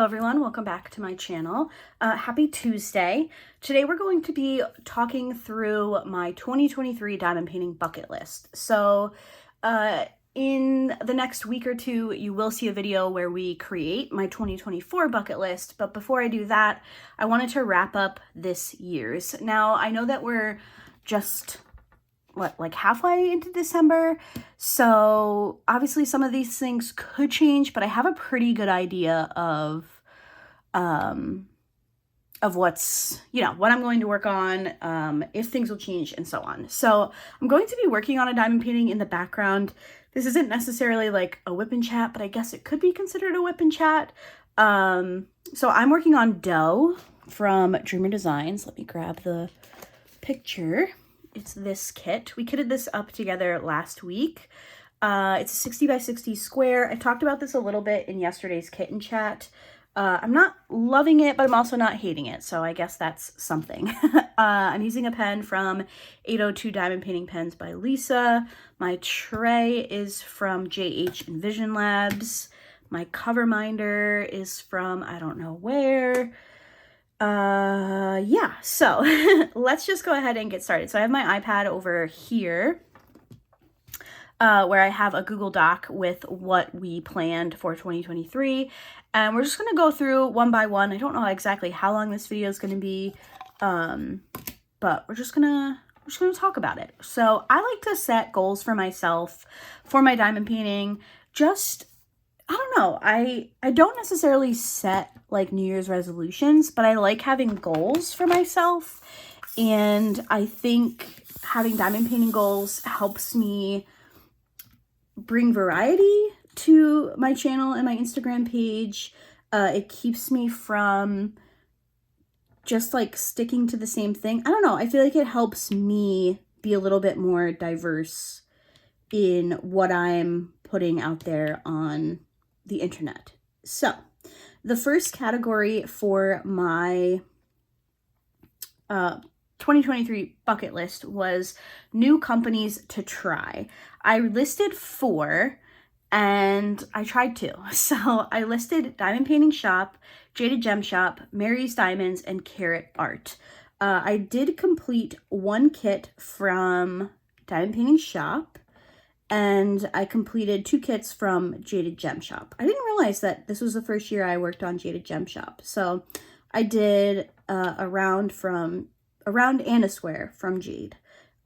everyone, welcome back to my channel. Happy Tuesday. Today we're going to be talking through my 2023 diamond painting bucket list. So in the next week or two, you will see a video where we create my 2024 bucket list. But before I do that, I wanted to wrap up this year's. Now, I know that we're just like halfway into December, so obviously some of these things could change, but I have a pretty good idea of what's, what I'm going to work on, if things will change and so on. So I'm going to be working on a diamond painting in the background. This isn't necessarily like a whip and chat, but I guess it could be considered a whip and chat. So I'm working on Dough from Dreamer Designs. Let me grab the picture. It's this kit. We kitted this up together last week. It's a 60 by 60 square. I talked about this a little bit in yesterday's kitten chat. I'm not loving it, but I'm also not hating it, so I guess that's something. I'm using a pen from 802 Diamond Painting Pens by Lisa. My tray is from JH Envision Labs. My cover minder is from I don't know where. Yeah, so let's just go ahead and get started. So I have my iPad over here, where I have a Google Doc with what we planned for 2023, and we're just going to go through one by one. I don't know exactly how long this video is going to be, but we're just gonna talk about it. So I like to set goals for myself for my diamond painting. I don't know, I don't necessarily set like New Year's resolutions, but I like having goals for myself. And I think having diamond painting goals helps me bring variety to my channel and my Instagram page. It keeps me from just like sticking to the same thing. I don't know, I feel like it helps me be a little bit more diverse in what I'm putting out there on the internet. So the first category for my 2023 bucket list was new companies to try. I listed 4 and I tried 2. So I listed Diamond Painting Shop, Jaded Gem Shop, Mary's Diamonds, and Carrot Art. I did complete 1 kit from Diamond Painting Shop, and I completed 2 kits from Jaded Gem Shop. I didn't realize that this was the first year I worked on Jaded Gem Shop. So I did a round and a square from Jade.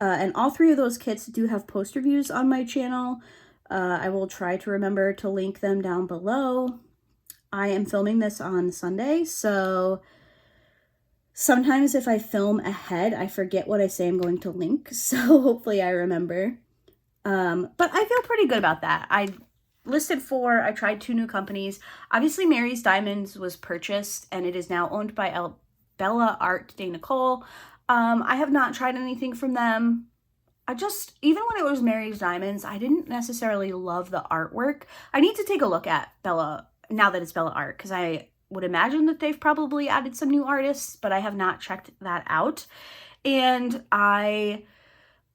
And all 3 of those kits do have post reviews on my channel. I will try to remember to link them down below. I am filming this on Sunday, so sometimes if I film ahead, I forget what I say I'm going to link. So hopefully I remember. But I feel pretty good about that. I listed 4. I tried 2 new companies. Obviously, Mary's Diamonds was purchased, and it is now owned by Bella Art de Nicole. I have not tried anything from them. Even when it was Mary's Diamonds, I didn't necessarily love the artwork. I need to take a look at Bella, now that it's Bella Art, because I would imagine that they've probably added some new artists, but I have not checked that out. And I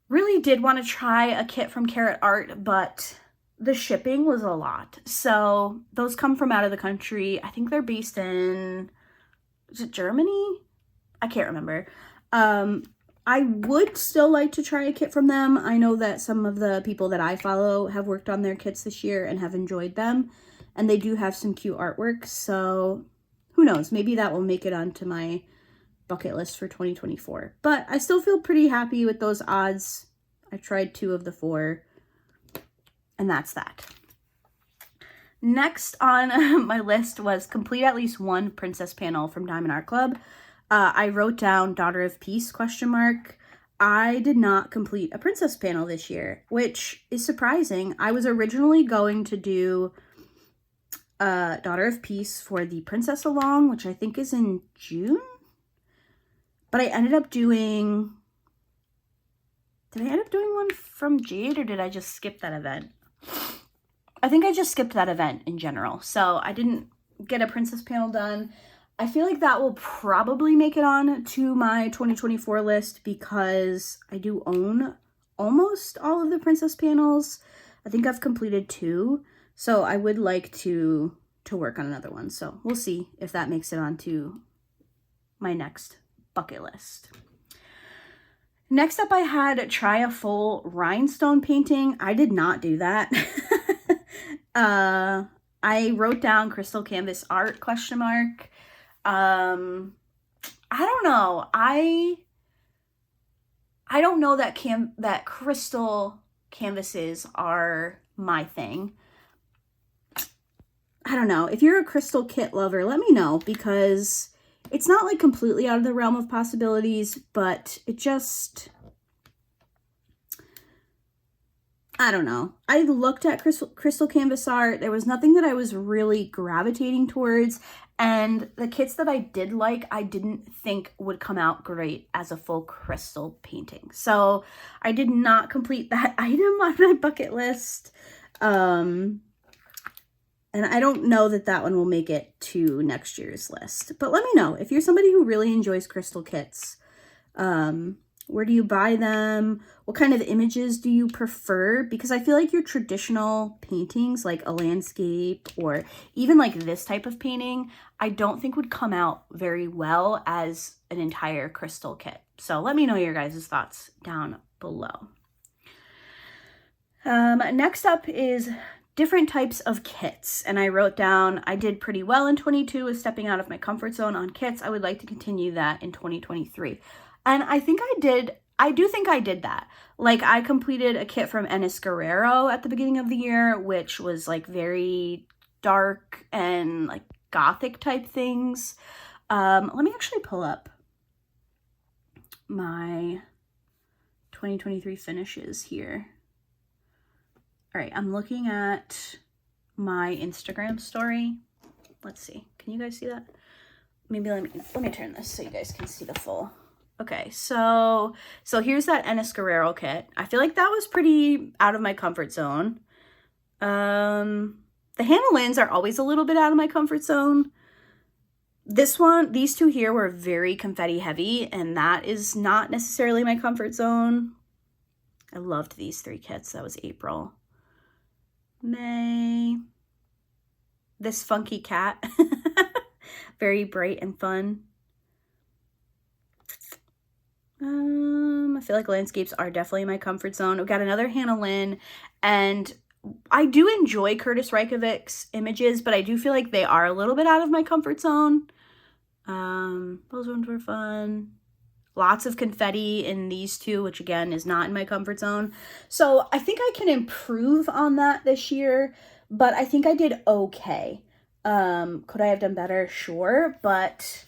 really did want to try a kit from Carrot Art, but the shipping was a lot. So those come from out of the country. I think they're based in, is it Germany? I can't remember. I would still like to try a kit from them. I know that some of the people that I follow have worked on their kits this year and have enjoyed them, and they do have some cute artwork. So who knows, maybe that will make it onto my bucket list for 2024. But I still feel pretty happy with those odds. I tried 2 of the 4, and that's that. Next on my list was complete at least 1 princess panel from Diamond Art Club. I wrote down Daughter of Peace ? I did not complete a princess panel this year, which is surprising. I was originally going to do Daughter of Peace for the Princess Along, which I think is in June. But I ended up doing... Did I end up doing one from Jade, or did I just skip that event? I think I just skipped that event in general. So I didn't get a princess panel done. I feel like that will probably make it on to my 2024 list because I do own almost all of the princess panels. I think I've completed 2. So I would like to to work on another one. So we'll see if that makes it onto my next bucket list. Next up, I had try a full rhinestone painting. I did not do that. I wrote down crystal canvas art ? I don't know. I don't know that crystal canvases are my thing. I don't know. If you're a crystal kit lover, let me know, because it's not like completely out of the realm of possibilities, but it just, I don't know. I looked at crystal canvas art. There was nothing that I was really gravitating towards. And the kits that I did like, I didn't think would come out great as a full crystal painting. So I did not complete that item on my bucket list. And I don't know that that one will make it to next year's list. But let me know if you're somebody who really enjoys crystal kits. Where do you buy them? What kind of images do you prefer? Because I feel like your traditional paintings, like a landscape or even like this type of painting, I don't think would come out very well as an entire crystal kit. So let me know your guys' thoughts down below. Next up is different types of kits. And I wrote down, I did pretty well in 22 with stepping out of my comfort zone on kits. I would like to continue that in 2023. And I think I do think I did that. Like, I completed a kit from Ennis Guerrero at the beginning of the year, which was like very dark and like gothic type things. Let me actually pull up my 2023 finishes here. All right, I'm looking at my Instagram story. Let's see. Can you guys see that? Maybe let me turn this so you guys can see the full. Okay, so here's that Ennis Guerrero kit. I feel like that was pretty out of my comfort zone. The Hannah Lynn's are always a little bit out of my comfort zone. These two here were very confetti heavy, and that is not necessarily my comfort zone. I loved these three kits. That was April. May. This funky cat. Very bright and fun. I feel like landscapes are definitely my comfort zone. We've got another Hannah Lynn, and I do enjoy Curtis Reykjavik's images, but I do feel like they are a little bit out of my comfort zone. Those ones were fun. Lots of confetti in these two, which again is not in my comfort zone. So I think I can improve on that this year, but I think I did okay. Could I have done better? Sure, but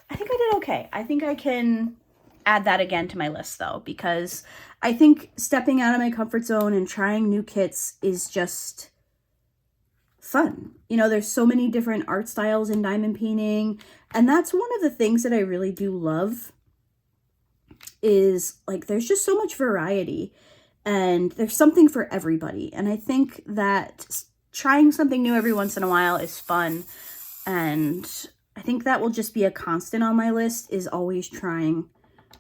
I think I did okay. I think I can add that again to my list though, because I think stepping out of my comfort zone and trying new kits is just fun. You know, there's so many different art styles in diamond painting, and that's one of the things that I really do love, is like there's just so much variety and there's something for everybody. And I think that trying something new every once in a while is fun, and I think that will just be a constant on my list, is always trying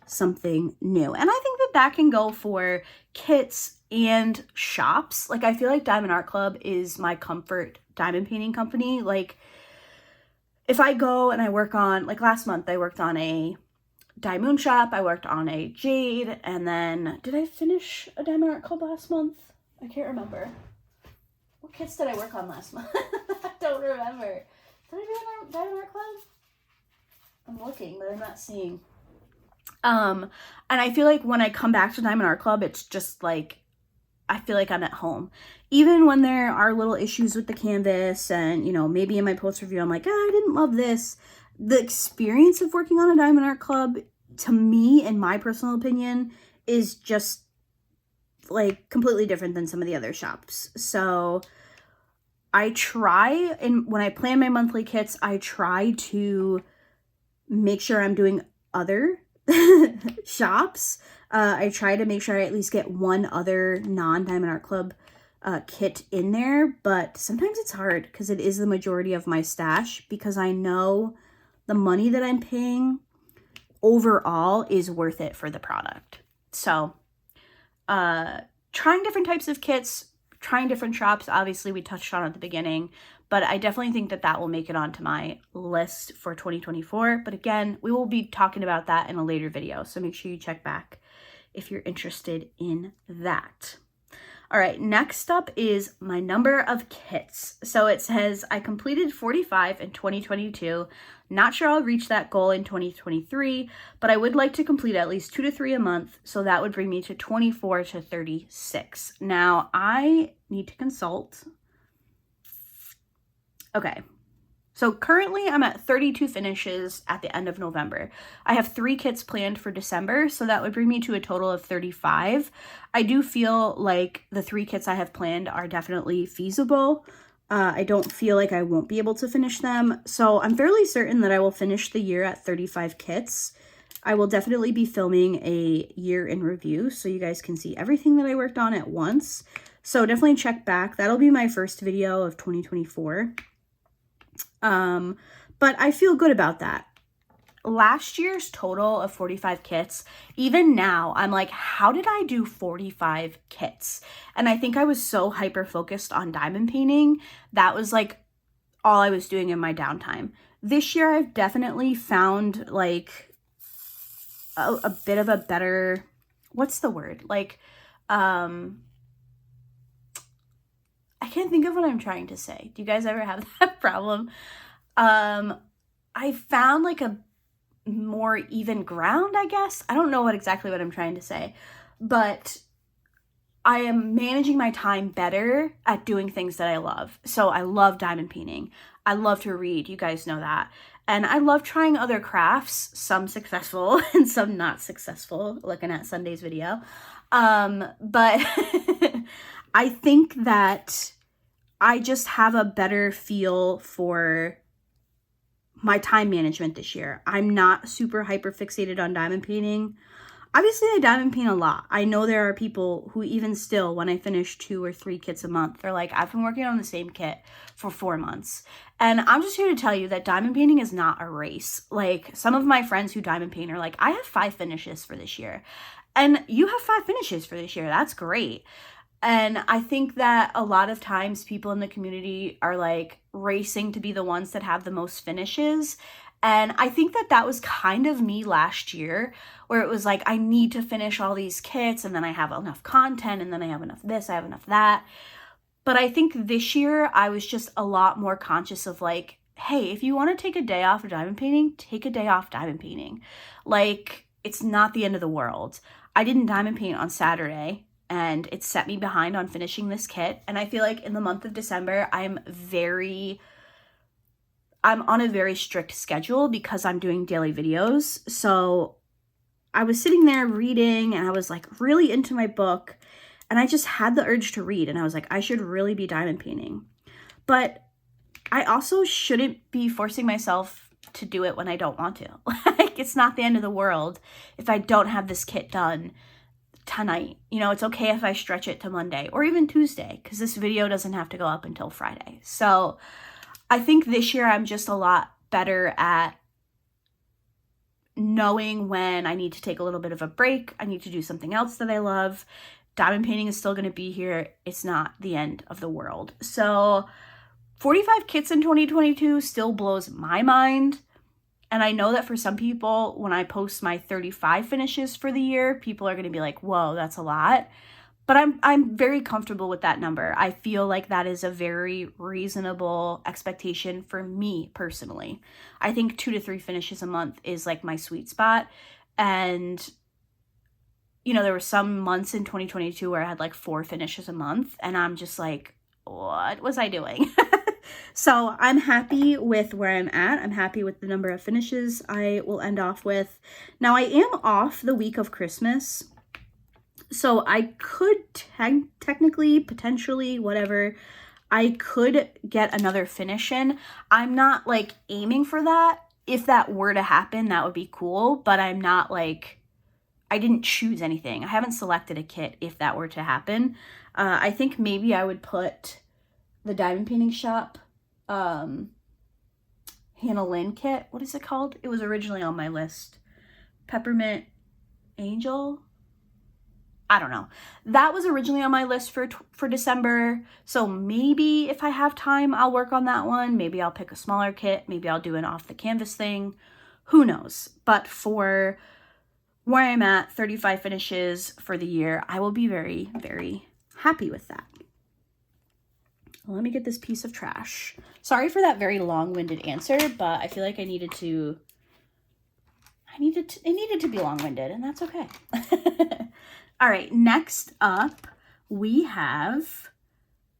something new. And I think that that can go for kits and shops. Like, I feel like Diamond Art Club is my comfort diamond painting company. Like, if I go and I work on, like last month I worked on a diamond shop, I worked on a jade, and then did I finish a Diamond Art Club last month? I can't remember. What kits did I work on last month? I don't remember. Did I do a Diamond Art Club? I'm looking, but I'm not seeing. And I feel like when I come back to Diamond Art Club, it's just like, I feel like I'm at home. Even when there are little issues with the canvas and, you know, maybe in my post review, I'm like, I didn't love this. The experience of working on a Diamond Art Club, to me, in my personal opinion, is just like completely different than some of the other shops. So I try, and when I plan my monthly kits, I try to make sure I'm doing other shops. I try to make sure I at least get one other non-Diamond Art Club kit in there, but sometimes it's hard because it is the majority of my stash, because I know the money that I'm paying overall is worth it for the product. So trying different types of kits, trying different shops, obviously we touched on at the beginning, but I definitely think that that will make it onto my list for 2024. But again, we will be talking about that in a later video, so make sure you check back if you're interested in that. All right, next up is my number of kits. So it says I completed 45 in 2022. Not sure I'll reach that goal in 2023, but I would like to complete at least 2 to 3 a month. So that would bring me to 24 to 36. Now I need to consult. Okay. So currently I'm at 32 finishes at the end of November. I have 3 kits planned for December, so that would bring me to a total of 35. I do feel like the 3 kits I have planned are definitely feasible. I don't feel like I won't be able to finish them. So I'm fairly certain that I will finish the year at 35 kits. I will definitely be filming a year in review so you guys can see everything that I worked on at once. So definitely check back. That'll be my first video of 2024. But I feel good about that. Last year's total of 45 kits, even now, I'm like, how did I do 45 kits? And I think I was so hyper focused on diamond painting. That was like all I was doing in my downtime. This year, I've definitely found like a bit of a better, what's the word? Like, I can't think of what I'm trying to say. Do you guys ever have that problem? I found like a more even ground, I guess. I don't know exactly what I'm trying to say, but I am managing my time better at doing things that I love. So I love diamond painting. I love to read. You guys know that. And I love trying other crafts, some successful and some not successful, looking at Sunday's video. But I think that I just have a better feel for my time management this year. I'm not super hyper fixated on diamond painting. Obviously, I diamond paint a lot. I know there are people who even still, when I finish 2 or 3 kits a month, they're like, I've been working on the same kit for 4 months. And I'm just here to tell you that diamond painting is not a race. Like, some of my friends who diamond paint are like, I have 5 finishes for this year. And you have 5 finishes for this year. That's great. And I think that a lot of times people in the community are like racing to be the ones that have the most finishes. And I think that that was kind of me last year, where it was like, I need to finish all these kits and then I have enough content and then I have enough this, I have enough that. But I think this year I was just a lot more conscious of like, hey, if you want to take a day off of diamond painting, take a day off diamond painting. Like, it's not the end of the world. I didn't diamond paint on Saturday, and it set me behind on finishing this kit. And I feel like in the month of December, I'm on a very strict schedule because I'm doing daily videos. So I was sitting there reading and I was like really into my book, and I just had the urge to read, and I was like, I should really be diamond painting. But I also shouldn't be forcing myself to do it when I don't want to. Like, it's not the end of the world if I don't have this kit done tonight. You know, it's okay if I stretch it to Monday or even Tuesday, because this video doesn't have to go up until Friday. So I think this year I'm just a lot better at knowing when I need to take a little bit of a break. I need to do something else that I love. Diamond painting is still going to be here. It's not the end of the world. So 45 kits in 2022 still blows my mind. And I know that for some people, when I post my 35 finishes for the year, people are going to be like, whoa, that's a lot. But I'm very comfortable with that number. I feel like that is a very reasonable expectation for me personally. I think 2 to 3 finishes a month is like my sweet spot. And, you know, there were some months in 2022 where I had like 4 finishes a month. And I'm just like, what was I doing? So I'm happy with where I'm at. I'm happy with the number of finishes I will end off with. Now, I am off the week of Christmas, so I could technically, potentially, whatever, I could get another finish in. I'm not like aiming for that. If that were to happen, that would be cool, but I'm not like, I didn't choose anything. I haven't selected a kit if that were to happen. I think maybe I would put the Diamond Painting Shop Hannah Lynn kit. What is it called? It was originally on my list. Peppermint Angel? I don't know. That was originally on my list for December. So maybe if I have time, I'll work on that one. Maybe I'll pick a smaller kit. Maybe I'll do an off the canvas thing. Who knows? But for where I'm at, 35 finishes for the year, I will be very, very happy with that. Let me get this piece of trash. Sorry for that very long-winded answer, but I feel like it needed to be long-winded, and that's okay. All right, next up we have,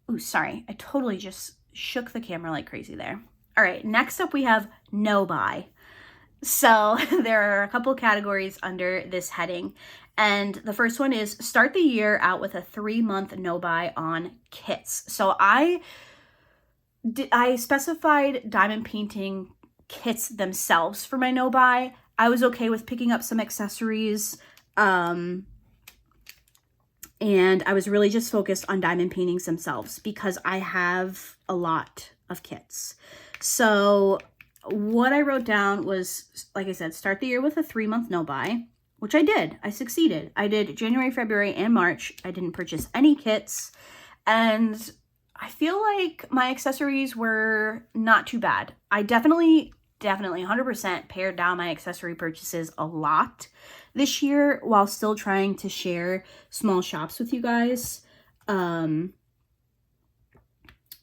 oh, sorry, I totally just shook the camera like crazy there. All right, next up we have no buy. So there are a couple categories under this heading, and the first one is start the year out with a 3-month no buy on kits. So I specified diamond painting kits themselves for my no buy. I was okay with picking up some accessories, and I was really just focused on diamond paintings themselves because I have a lot of kits. So what I wrote down was, like I said, start the year with a 3-month no buy, which I did. I succeeded. I did January, February, and March. I didn't purchase any kits, and I feel like my accessories were not too bad. I definitely 100% pared down my accessory purchases a lot this year while still trying to share small shops with you guys.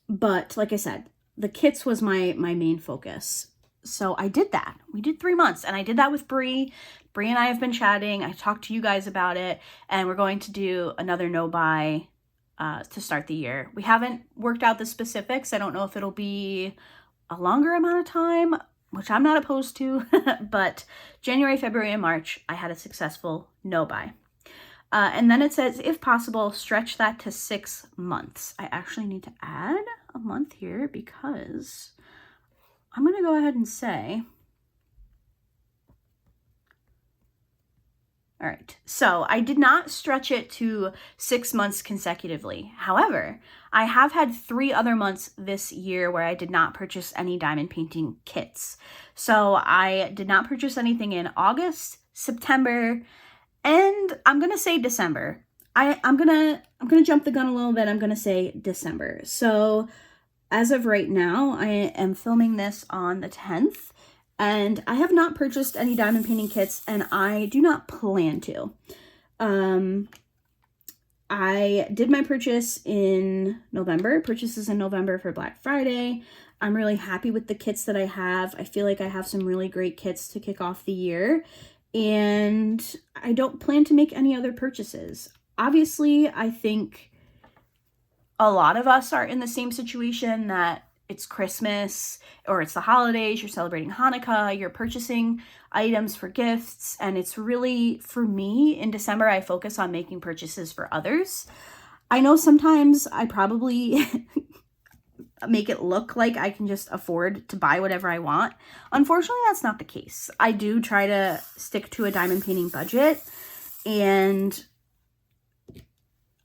But like I said, the kits was my main focus. So I did that. We did 3 months, and I did that with Bree. Bree and I have been chatting. I talked to you guys about it, and we're going to do another no buy to start the year. We haven't worked out the specifics. I don't know if it'll be a longer amount of time, which I'm not opposed to, but January, February, and March, I had a successful no buy. And then it says, if possible, stretch that to 6 months. I actually need to add a month here because I'm going to go ahead and say, all right, so I did not stretch it to 6 months consecutively. However, I have had 3 other months this year where I did not purchase any diamond painting kits. So I did not purchase anything in August, September, and I'm going to say December. I'm going to jump the gun a little bit. I'm going to say December. So as of right now, I am filming this on the 10th. And I have not purchased any diamond painting kits, and I do not plan to. I did my purchases in November for Black Friday. I'm really happy with the kits that I have. I feel like I have some really great kits to kick off the year, and I don't plan to make any other purchases. Obviously, I think a lot of us are in the same situation that it's Christmas or it's the holidays, you're celebrating Hanukkah, you're purchasing items for gifts, and it's really, for me, in December, I focus on making purchases for others. I know sometimes I probably make it look like I can just afford to buy whatever I want. Unfortunately, that's not the case. I do try to stick to a diamond painting budget, and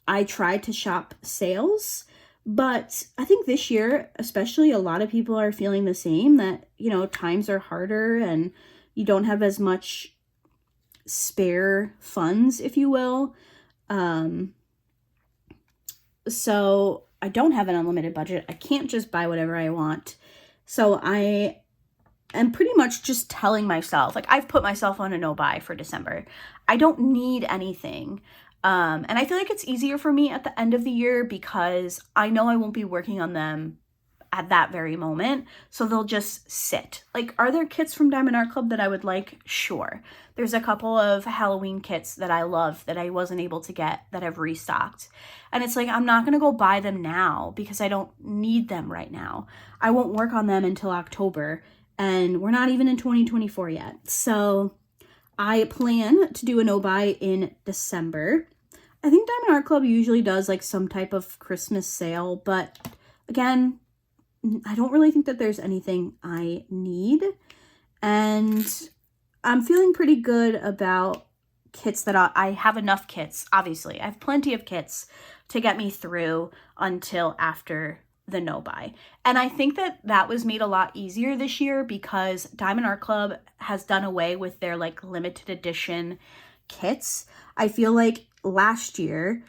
I try to shop sales. But I think this year, especially, a lot of people are feeling the same, that, you know, times are harder and you don't have as much spare funds, if you will. So I don't have an unlimited budget. I can't just buy whatever I want. So I am pretty much just telling myself, like, I've put myself on a no buy for December. I don't need anything. And I feel like it's easier for me at the end of the year because I know I won't be working on them at that very moment. So they'll just sit. Like, are there kits from Diamond Art Club that I would like? Sure. There's a couple of Halloween kits that I love that I wasn't able to get that I've restocked. And it's like, I'm not going to go buy them now because I don't need them right now. I won't work on them until October, and we're not even in 2024 yet. So I plan to do a no buy in December. I think Diamond Art Club usually does like some type of Christmas sale, but again, I don't really think that there's anything I need. And I'm feeling pretty good about kits that I have enough kits, obviously. I have plenty of kits to get me through until after the no buy. And I think that that was made a lot easier this year because Diamond Art Club has done away with their like limited edition kits. I feel like last year,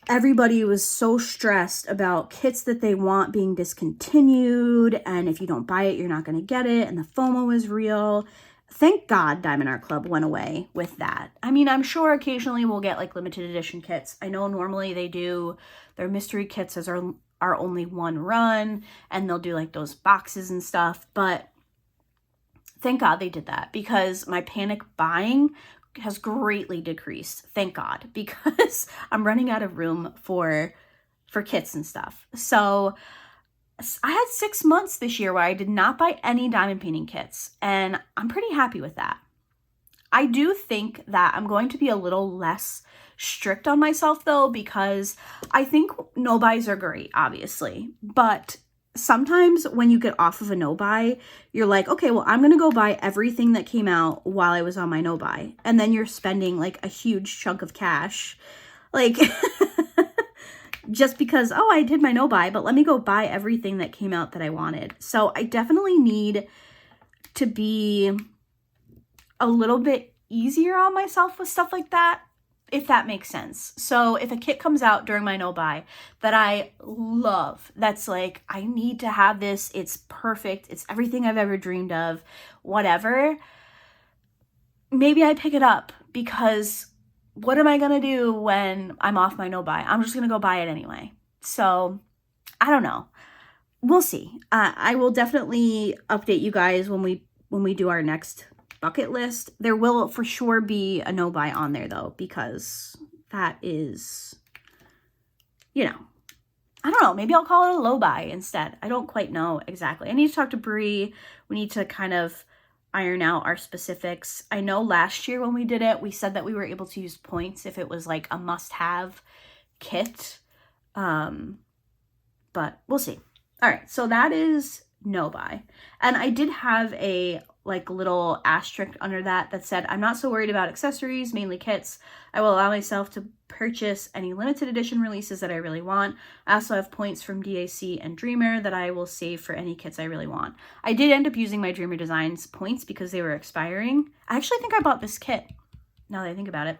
everybody was so stressed about kits that they want being discontinued, and if you don't buy it, you're not going to get it, and the FOMO is real. Thank God Diamond Art Club went away with that. I mean, I'm sure occasionally we'll get like limited edition kits. I know normally they do their mystery kits as are only one run, and they'll do like those boxes and stuff, but thank God they did that, because my panic buying has greatly decreased, thank God, because I'm running out of room for kits and stuff. So I had 6 months this year where I did not buy any diamond painting kits, and I'm pretty happy with that. I do think that I'm going to be a little less strict on myself though, because I think no buys are great, obviously, but sometimes when you get off of a no buy, you're like, okay, well, I'm gonna go buy everything that came out while I was on my no buy, and then you're spending like a huge chunk of cash, like just because, oh, I did my no buy, but let me go buy everything that came out that I wanted. So I definitely need to be a little bit easier on myself with stuff like that, if that makes sense. So if a kit comes out during my no buy that I love, that's like, I need to have this, it's perfect, it's everything I've ever dreamed of, whatever, maybe I pick it up, because what am I gonna do when I'm off my no buy? I'm just gonna go buy it anyway. So I don't know, we'll see. I will definitely update you guys when we do our next bucket list. There will for sure be a no buy on there though, because that is, you know, I don't know, maybe I'll call it a low buy instead. I don't quite know exactly. I need to talk to Bree. We need to kind of iron out our specifics. I know last year when we did it, we said that we were able to use points if it was like a must-have kit, but we'll see. All right, so that is no buy. And I did have a like little asterisk under that said, I'm not so worried about accessories, mainly kits. I will allow myself to purchase any limited edition releases that I really want. I also have points from DAC and Dreamer that I will save for any kits I really want. I did end up using my Dreamer Designs points because they were expiring. I actually think I bought this kit, now that I think about it.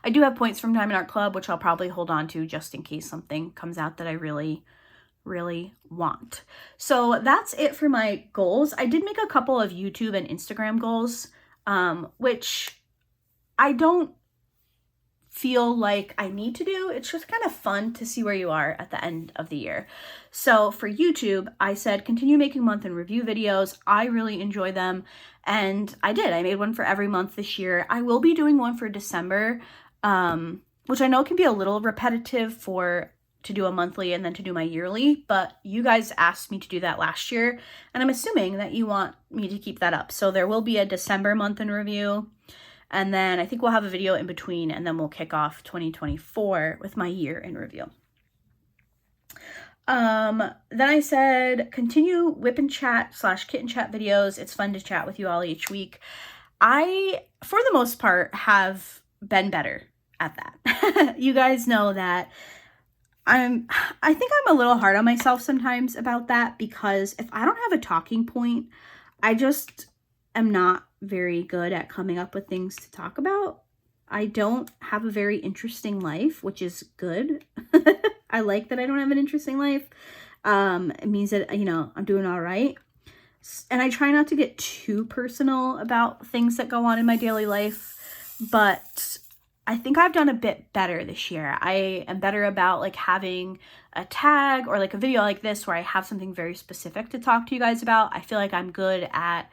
I do have points from Diamond Art Club, which I'll probably hold on to just in case something comes out that I really want. So that's it for my goals. I did make a couple of YouTube and Instagram goals, which I don't feel like I need to do. It's just kind of fun to see where you are at the end of the year. So for YouTube, I said continue making month in review videos. I really enjoy them, and I did. I made one for every month this year. I will be doing one for December, which I know can be a little repetitive to do a monthly and then to do my yearly, but you guys asked me to do that last year, and I'm assuming that you want me to keep that up. So there will be a December month in review, and then I think we'll have a video in between, and then we'll kick off 2024 with my year in review. Then I said continue whip and chat / kitten chat videos. It's fun to chat with you all each week. I, for the most part, have been better at that. You guys know that I think I'm a little hard on myself sometimes about that, because if I don't have a talking point, I just am not very good at coming up with things to talk about. I don't have a very interesting life, which is good. I like that I don't have an interesting life. It means that, you know, I'm doing all right. And I try not to get too personal about things that go on in my daily life, but I think I've done a bit better this year. I am better about like having a tag or like a video like this where I have something very specific to talk to you guys about. I feel like I'm good at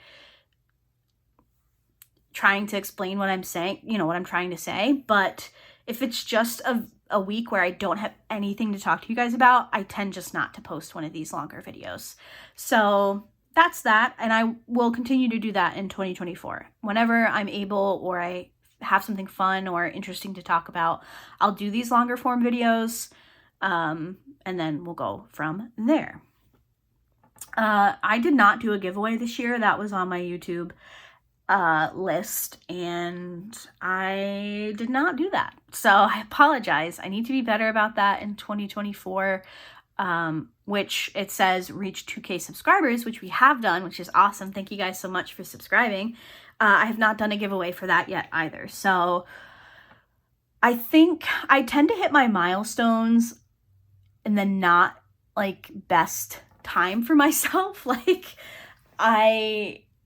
trying to explain what I'm saying, you know, what I'm trying to say. But if it's just a week where I don't have anything to talk to you guys about, I tend just not to post one of these longer videos. So that's that. And I will continue to do that in 2024. Whenever I'm able or I have something fun or interesting to talk about, I'll do these longer form videos, and then we'll go from there. I did not do a giveaway this year. That was on my YouTube list, and I did not do that, so I apologize. I need to be better about that in 2024, which it says reach 2K subscribers, which we have done, which is awesome. Thank you guys so much for subscribing. I have not done a giveaway for that yet either. So I think I tend to hit my milestones and then not like best time for myself. Like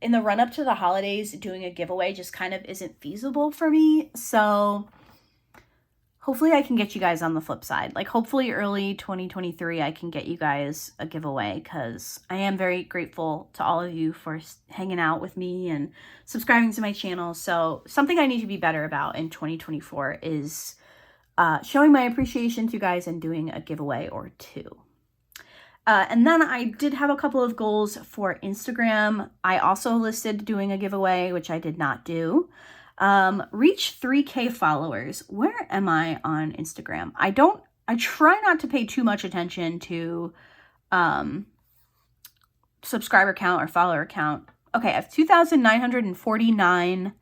in the run up to the holidays, doing a giveaway just kind of isn't feasible for me. So hopefully I can get you guys on the flip side. Like hopefully early 2023, I can get you guys a giveaway, because I am very grateful to all of you for hanging out with me and subscribing to my channel. So something I need to be better about in 2024 is showing my appreciation to you guys and doing a giveaway or two. And then I did have a couple of goals for Instagram. I also listed doing a giveaway, which I did not do. Reach 3K followers. Where am I on Instagram? I try not to pay too much attention to subscriber count or follower count. Okay, I have 2,949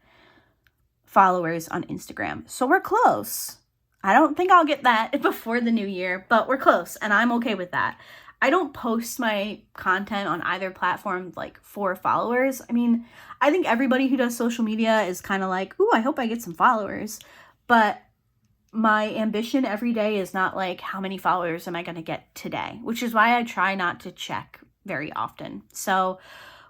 followers on Instagram. So we're close. I don't think I'll get that before the new year, but we're close and I'm okay with that. I don't post my content on either platform like for followers. I mean, I think everybody who does social media is kind of like, ooh, I hope I get some followers. But my ambition every day is not like, how many followers am I going to get today? Which is why I try not to check very often. So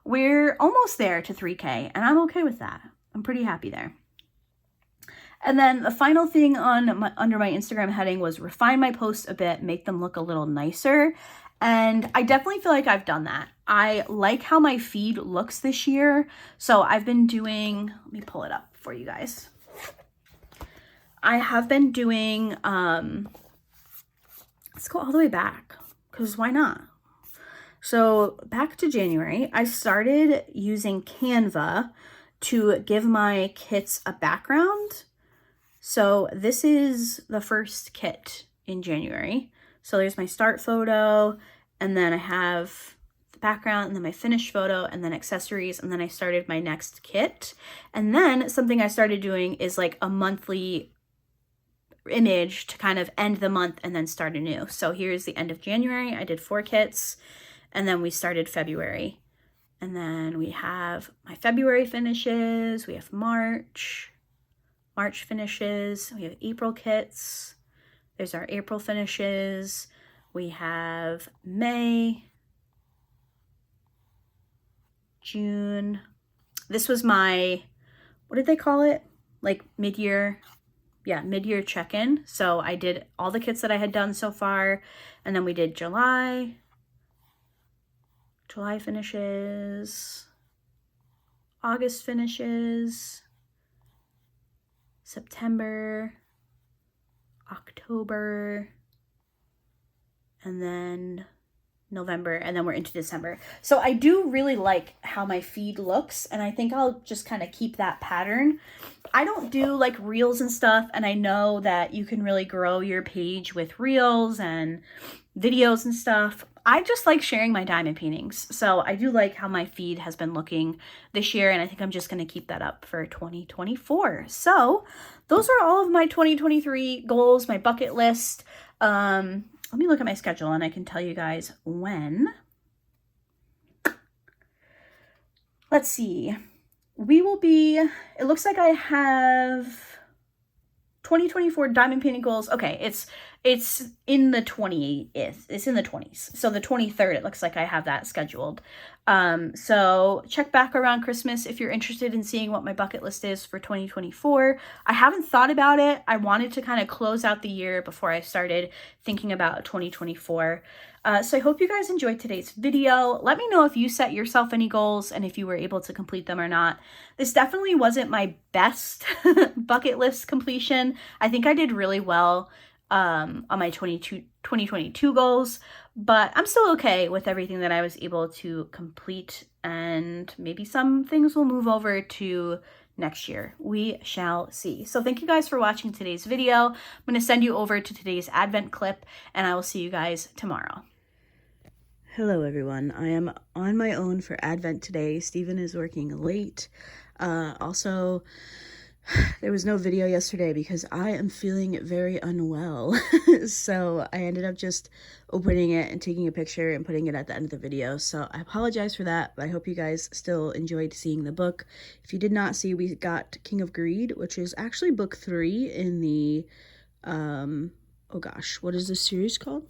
we're almost there to 3K and I'm okay with that. I'm pretty happy there. And then the final thing on under my Instagram heading was refine my posts a bit, make them look a little nicer. And I definitely feel like I've done that. I like how my feed looks this year. So I've been doing, let me pull it up for you guys. I have been doing, let's go all the way back, because why not? So back to January, I started using Canva to give my kits a background. So this is the first kit in January. So there's my start photo, and then I have the background, and then my finished photo, and then accessories, and then I started my next kit. And then something I started doing is like a monthly image to kind of end the month and then start anew. So here's the end of January. I did 4 kits, and then we started February. And then we have my February finishes, we have March finishes, we have April kits. There's our April finishes. We have May, June. This was my, what did they call it? Like mid-year, yeah, mid-year check-in. So I did all the kits that I had done so far. And then we did July finishes, August finishes, September, October, and then November, and then we're into December. So I do really like how my feed looks, and I think I'll just kind of keep that pattern. I don't do like reels and stuff, and I know that you can really grow your page with reels and videos and stuff. I just like sharing my diamond paintings. So I do like how my feed has been looking this year, and I think I'm just going to keep that up for 2024. So those are all of my 2023 goals, my bucket list. Let me look at my schedule and I can tell you guys when. Let's see. We will be, it looks like I have 2024 diamond painting goals. Okay, it's in the 20th. It's in the 20s. So the 23rd, it looks like I have that scheduled. So check back around Christmas if you're interested in seeing what my bucket list is for 2024. I haven't thought about it. I wanted to kind of close out the year before I started thinking about 2024. So I hope you guys enjoyed today's video. Let me know if you set yourself any goals and if you were able to complete them or not. This definitely wasn't my best bucket list completion. I think I did really well on my 2022 goals, but I'm still okay with everything that I was able to complete, and maybe some things will move over to next year. We shall see. So thank you guys for watching today's video. I'm going to send you over to today's Advent clip, and I will see you guys tomorrow. Hello everyone, I am on my own for Advent today. Stephen is working late. Also, There was no video yesterday because I am feeling very unwell. So I ended up just opening it and taking a picture and putting it at the end of the video. So I apologize for that, but I hope you guys still enjoyed seeing the book. If you did not see, we got King of Greed, which is actually book 3 in the, oh gosh, what is this series called?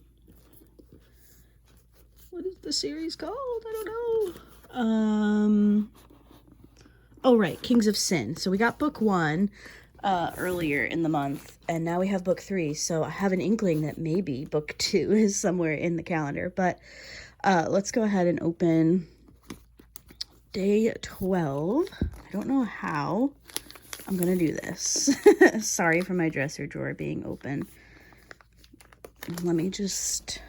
What is the series called? I don't know. Oh, right, Kings of Sin. So we got book 1 earlier in the month, and now we have book 3. So I have an inkling that maybe book 2 is somewhere in the calendar. But let's go ahead and open day 12. I don't know how I'm going to do this. Sorry for my dresser drawer being open. Let me just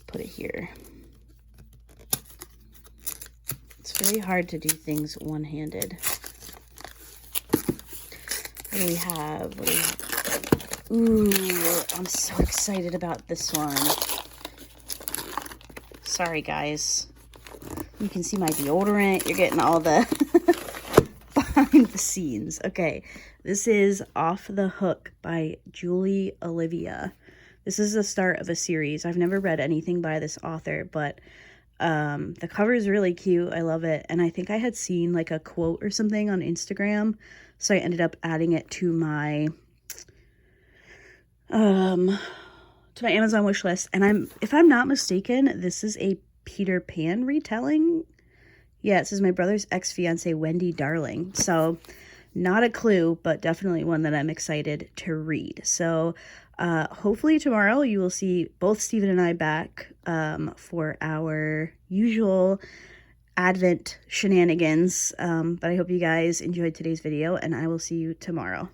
put it here. It's very hard to do things one-handed. What do we have? Ooh, I'm so excited about this one. Sorry, guys. You can see my deodorant. You're getting all the behind the scenes. Okay, this is Off the Hook by Julie Olivia. This is the start of a series. I've never read anything by this author, but the cover is really cute. I love it. And I think I had seen like a quote or something on Instagram, so I ended up adding it to my Amazon wish list. And if I'm not mistaken, this is a Peter Pan retelling. Yeah, it says my brother's ex-fiance Wendy Darling. So not a clue, but definitely one that I'm excited to read. So hopefully tomorrow you will see both Stephen and I back for our usual Advent shenanigans. But I hope you guys enjoyed today's video, and I will see you tomorrow.